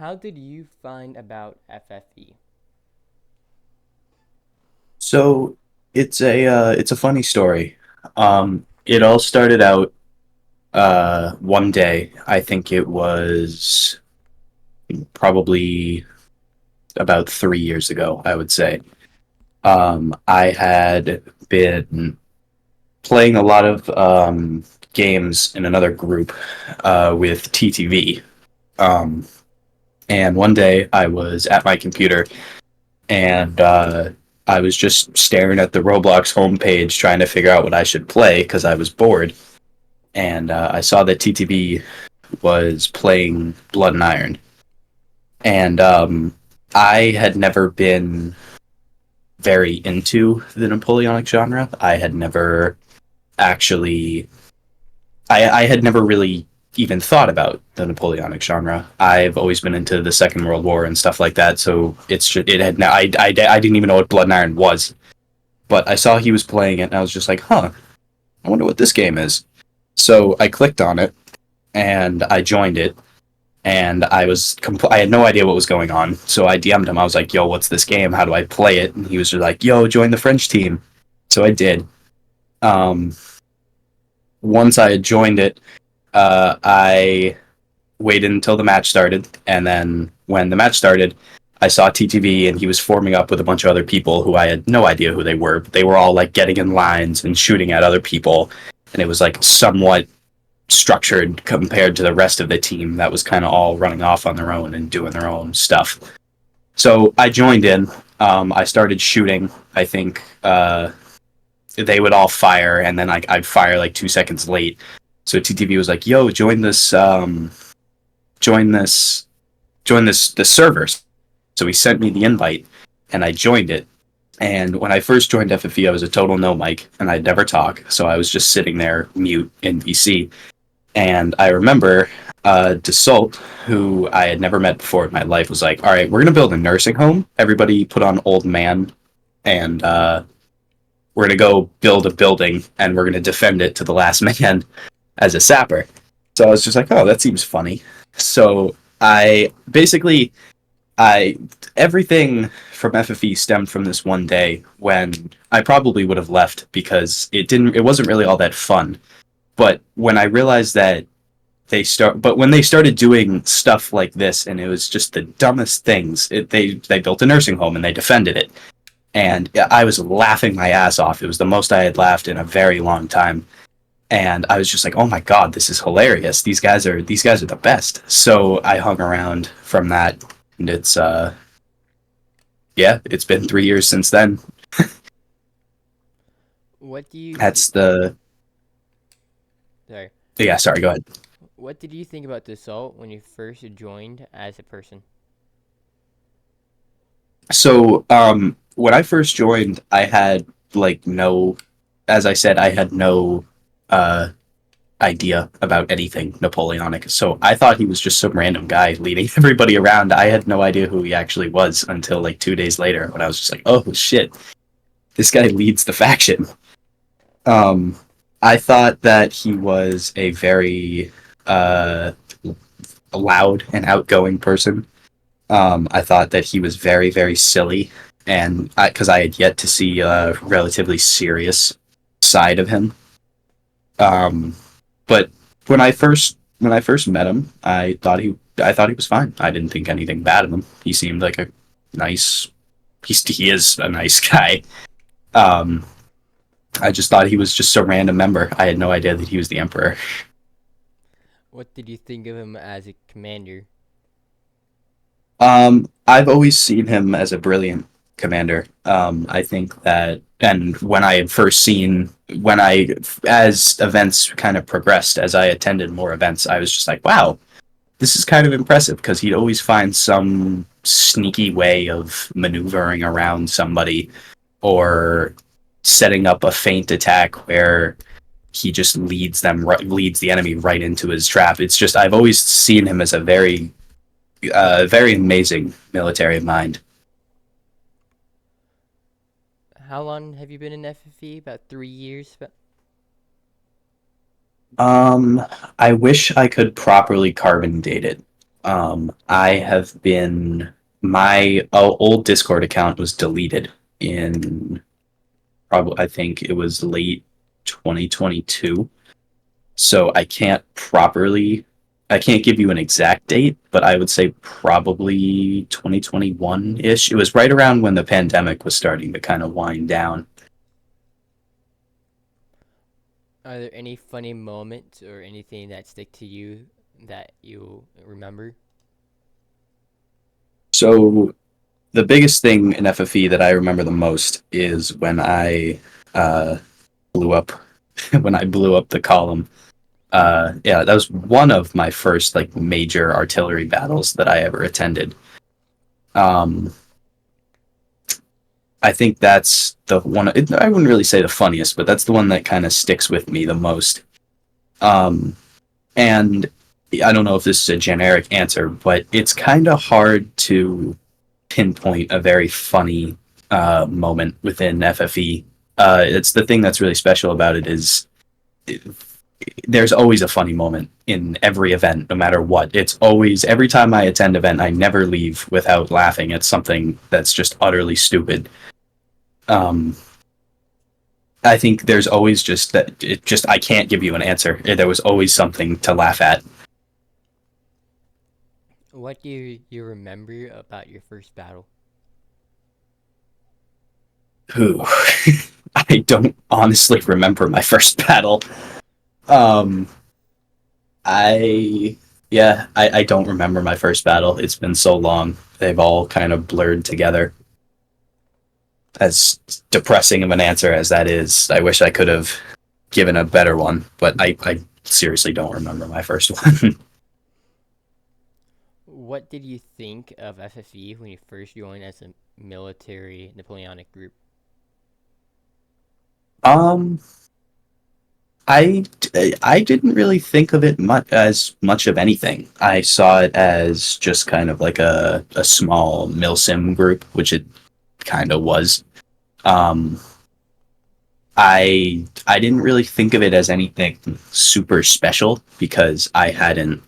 how did you find about FFE? So it's a funny story. It all started out one day. I think it was probably about 3 years ago. I would say. I had been playing a lot of games in another group with TTV. Um, and one day I was at my computer and I was just staring at the Roblox homepage trying to figure out what I should play because I was bored. And I saw that TTB was playing Blood and Iron, and I had never been very into the Napoleonic genre. I had never actually, I had never really even thought about the Napoleonic genre. I've always been into the Second World War and stuff like that, so it's just, it had I didn't even know what Blood and Iron was. But I saw he was playing it, and I was just like, huh, I wonder what this game is. So I clicked on it and I joined it, and I had no idea what was going on. So I DM'd him. I was like, "Yo, what's this game? How do I play it?" And he was just like, "Yo, join the French team." So I did. Um, Once I had joined it, I waited until the match started, and then when the match started, I saw TTV and he was forming up with a bunch of other people who I had no idea who they were. But they were all like getting in lines and shooting at other people, and it was like somewhat structured compared to the rest of the team that was kind of all running off on their own and doing their own stuff. So I joined in. I started shooting. I think they would all fire, and then I'd fire like 2 seconds late. So TTV was like, "Yo, join this, join this servers." So he sent me the invite, and I joined it. And when I first joined FFE, I was a total no mic, and I'd never talk. So I was just sitting there mute in VC. And I remember Dassault, who I had never met before in my life, was like, "All right, we're gonna build a nursing home. Everybody put on old man, and we're gonna go build a building, and we're gonna defend it to the last man as a sapper." So I was just like, "Oh, that seems funny." So I basically I everything from FFE stemmed from this one day when I probably would have left because it wasn't really all that fun. But when I realized that when they started doing stuff like this, and it was just the dumbest things. They built a nursing home and they defended it, and I was laughing my ass off. It was the most I had laughed in a very long time, and I was just like, "Oh my god, this is hilarious! These guys are the best." So I hung around from that, and yeah, it's been 3 years since then. What do you That's the sorry? Yeah. Sorry, go ahead. What did you think about Dassault when you first joined as a person? So when I first joined, I had like no, as I said, I had no uh, idea about anything Napoleonic. So I thought he was just some random guy leading everybody around. I had no idea who he actually was until like 2 days later when I was just like, "Oh shit, this guy leads the faction." Um, I thought that he was a very uh, loud and outgoing person. I thought that he was very, very silly, and because I had yet to see a relatively serious side of him. Um, but when I first met him, I thought he was fine. I didn't think anything bad of him. He seemed like a nice. He is a nice guy. Um, I just thought he was just a random member. I had no idea that he was the emperor. What did you think of him as a commander? I've always seen him as a brilliant commander. I think that, and as events kind of progressed, as I attended more events, I was just like, wow, this is kind of impressive because he'd always find some sneaky way of maneuvering around somebody or setting up a feint attack where he just leads the enemy right into his trap. It's just I've always seen him as a very amazing military mind. How long have you been in FFE? About 3 years. Um, I wish I could properly carbon date it. I have been my old Discord account was deleted in probably I think it was late 2022. So I can't give you an exact date, but I would say probably 2021-ish. It was right around when the pandemic was starting to kind of wind down. Are there any funny moments or anything that stick to you that you remember? So the biggest thing in FFE that I remember the most is when I uh, blew up when I blew up the column. Yeah, that was one of my first like major artillery battles that I ever attended. Um, I think that's the one. I wouldn't really say the funniest, but that's the one that kind of sticks with me the most. Um, and I don't know if this is a generic answer, but it's kind of hard to pinpoint a very funny moment within FFE. It's the thing that's really special about it is there's always a funny moment in every event, no matter what. It's always every time I attend event, I never leave without laughing at something that's just utterly stupid. Um, I think there's always just that. It just I can't give you an answer. There was always something to laugh at. What do you remember about your first battle? Who I don't honestly remember my first battle. Um, I yeah, I don't remember my first battle. It's been so long. They've all kind of blurred together. As depressing of an answer as that is, I wish I could have given a better one, but I seriously don't remember my first one. What did you think of FFE when you first joined as a military Napoleonic group? um, I I didn't really think of it much of anything. I saw it as just kind of like a small milsim group, which it kind of was. Um, I didn't really think of it as anything super special because I hadn't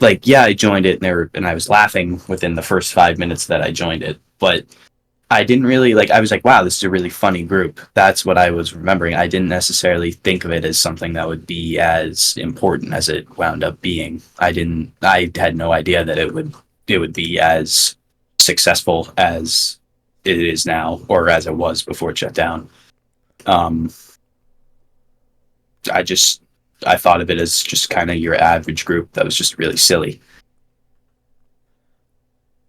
like yeah I joined it and I was laughing within the first 5 minutes that I joined it, but I didn't really like I was like wow this is a really funny group. That's what I was remembering. I didn't necessarily think of it as something that would be as important as it wound up being. I had no idea that it would be as successful as it is now or as it was before it shut down. Um, I just I thought of it as just kind of your average group that was just really silly.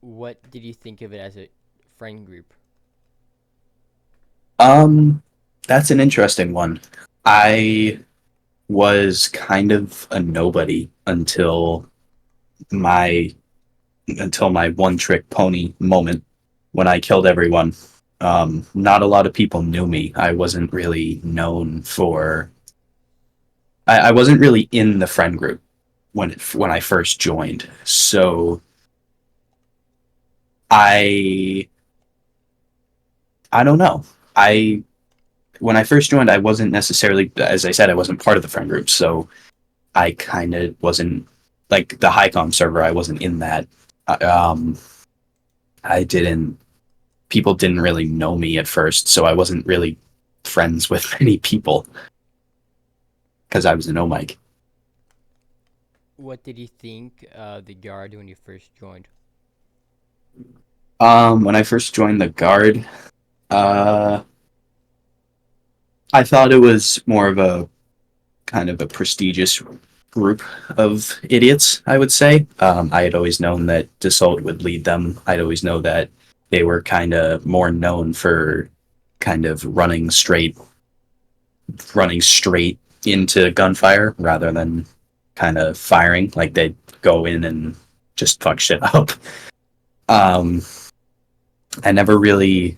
What did you think of it as a friend group? Um, that's an interesting one. I was kind of a nobody my until my one trick pony moment when I killed everyone. Not a lot of people knew me. I wasn't really known for. I wasn't really in the friend group when I first joined. So I I don't know. I when I first joined, I wasn't necessarily, as I said, I wasn't part of the friend group, so I kind of wasn't like the Highcom server. I wasn't in that. Um, I didn't. People didn't really know me at first, so I wasn't really friends with many people because I was an Omike. What did you think of the guard when you first joined? When I first joined the guard, uh, I thought it was more of a kind of a prestigious group of idiots, I would say. I had always known that Dassault would lead them. I'd always know that they were kind of more known for kind of running straight into gunfire rather than kind of firing. Like they'd go in and just fuck shit up. Um, I never really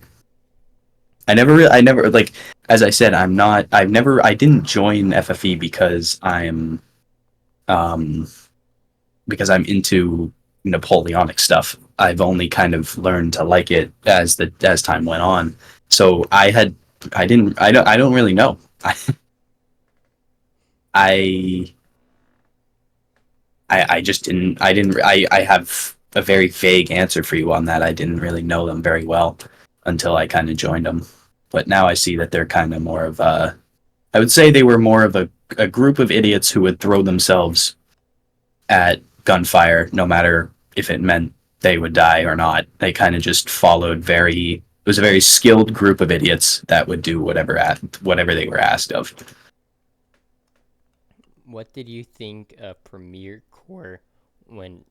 I never like as I said, I didn't join FFE um because I'm into Napoleonic stuff. I've only kind of learned to like it as time went on. So I don't really know. I I just I have a very vague answer for you on that. I didn't really know them very well until I kind of joined them. But now I see that they're kind of more of a, I would say they were more of a group of idiots who would throw themselves at gunfire no matter if it meant they would die or not. They kind of just followed very, it was a very skilled group of idiots that would do whatever they were asked of. What did you think of Premier Corps when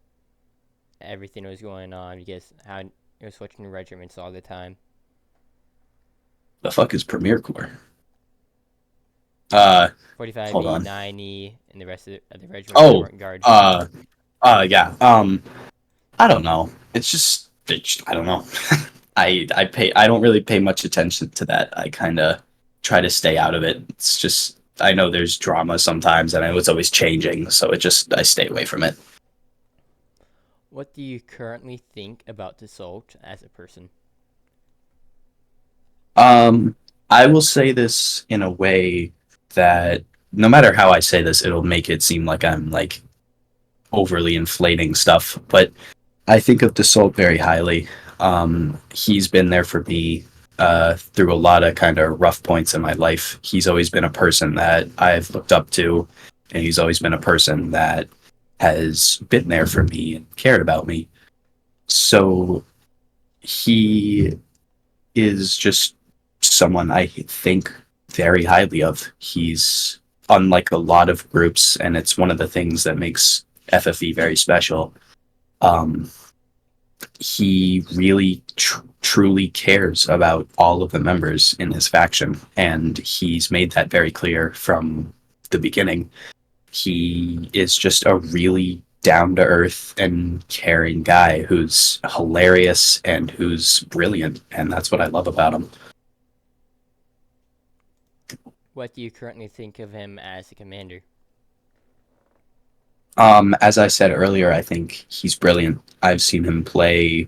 everything was going on? Because how you were switching regiments all the time. The fuck is Premier Corps? Uh, hold 45E, on. 9E, and the rest of the regiments that Oh, weren't guard. uh, yeah. I don't know. I don't know. I don't really pay much attention to that. I kind of try to stay out of it. It's just I know there's drama sometimes, and I know it's always changing, so it just I stay away from it. What do you currently think about Dassault as a person? Um, I will say this in a way that no matter how I say this, it'll make it seem like I'm like overly inflating stuff. But I think of Dassault very highly. He's been there for me through a lot of kind of rough points in my life. He's always been a person that I've looked up to, and he's always been a person that has been there for me and cared about me. So he is just someone I think very highly of. He's unlike a lot of groups, and it's one of the things that makes FFE very special. Um, he really truly cares about all of the members in his faction, and he's made that very clear from the beginning. He is just a really down to earth and caring guy who's hilarious and who's brilliant, and that's what I love about him. What do you currently think of him as a commander? As I said earlier, I think he's brilliant. I've seen him play.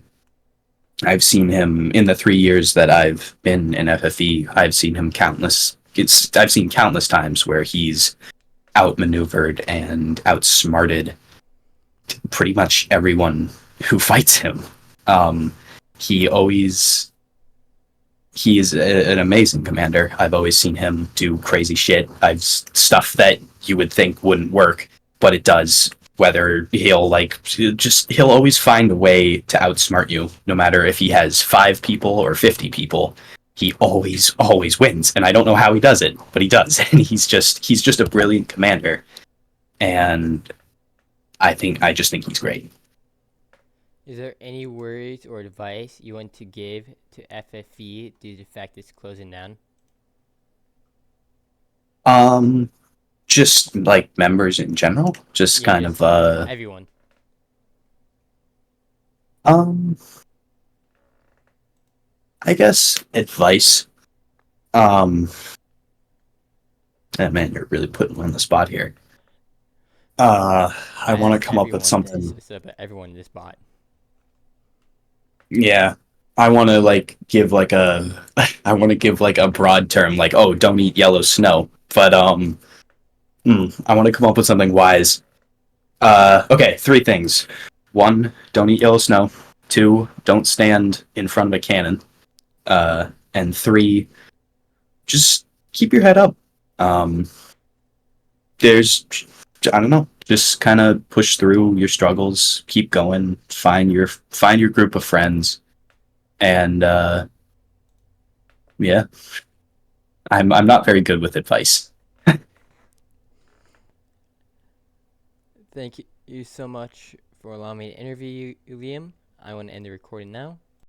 I've seen him in the 3 years that I've been in FFE. I've seen him countless. I've seen countless times where he's outmaneuvered and outsmarted pretty much everyone who fights him. Um, he always he is an amazing commander. I've always seen him do crazy shit. I've stuff that you would think wouldn't work, but it does. Whether he'll always find a way to outsmart you, no matter if he has 5 people or 50 people. He always wins, and I don't know how he does it, but he does. And he's just a brilliant commander, and I just think he's great. Is there any words or advice you want to give to FFE due to the fact it's closing down? Um, just like members in general, just Yeah, kind just of everyone. um, I guess advice. Um, man, you're really putting me on the spot here. I I want to asked come up with everyone something. this, so but everyone in this bot. Yeah, I want to like give like a, I want to give like a broad term, like oh, don't eat yellow snow. But I want to come up with something wise. Okay, 3 things. One, don't eat yellow snow. Two, don't stand in front of a cannon. And three, just keep your head up. Um, there's, I don't know, just kind of push through your struggles, keep going, find your group of friends, and yeah, I'm not very good with advice. Thank you so much for allowing me to interview you, Liam. I want to end the recording now.